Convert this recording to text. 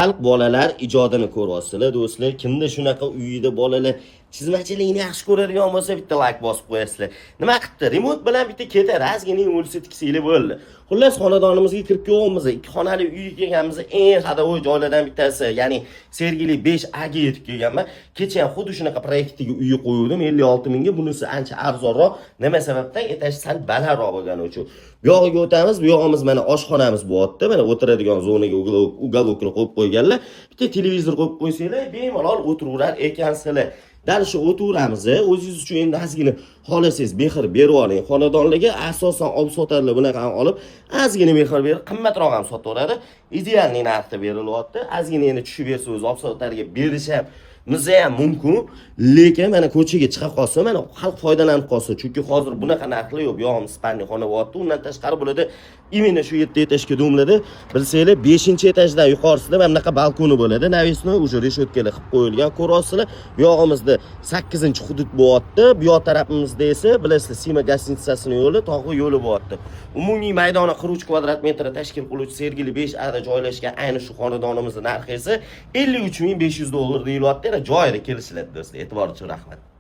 Xalq bolalar ijodini ko'ryapsizlar do'stlar. Kimda shunaqa uyida bolalar chizmachilikni yaxshi ko'radigan bo'lsa bitta like bosib qo'yasizlar. Nima qilibdi? Remont bilan bitta ketadi, ozgina o'lsa tiksanglar bo'ldi. Xullas xonadonimizga kirib kelganmiz. 2 xonali uyga kelganmiz. Eng xadovoy joylardan bittasi, ya'ni Sergeli 5A ga yetib kelganman. Kecha ham xuddi shunaqa proyektga uy qo'ydim 56 mingga. Bunisi ancha arzonroq. Nima sababdan? Etash sal balandroq bo'lgani uchun. Bu yog'iga o'tamiz. Bu yog'imiz mana oshxonamiz bo'lyapti. Mana o'tiradigan zonaga uголокni qo'yib qo'yganlar. Bitta televizor qo'yib qo'ysanglar, bemalol o'tiraverar ekansizlar. Dal shu o'tiramiz. O'zingiz uchun endi ozgina xolasangiz mehr berib oling. Xonadonlarga asosan olib sotarlar bunaqa olib, ozgina mehr berib, qimmatroq ham sotaveradi. Ideal narxda berilyapti. Ozgina endi tushib bersa o'zi olib sotarga berishib Mize ham mumkin, lekin mana ko'chaga chiqa qolsa, mana xalq foydalanib qolsa, chunki hozir bunaqa narxlar yo'q. Yo'g'imiz Spaniya xona bo'lyapti. Undan tashqari bo'ladi. Imенно shu 7 etajga domladi. Bilsanglar, 5-etajdan yuqorisida mana bunaqa balkoni bo'ladi. Navisni уже reshotkalar qilib qo'yilgan. Ko'ryapsizlar, bu yog'imizda 8-hudud bo'lyapti. Bu yoq tarafimizda esa bilasizlar, Sima gastitsasining yo'li, tog'i yo'li bo'lyapti. Umumiy maydoni 43 kvadrat metr tashkil qiluvchi Sergeli 5A da joylashgan ayni shu xonadonimizning narxi esa $53.500 deyilyapti. Joyida kelishiladi do'stlar. E'tibor uchun rahmat.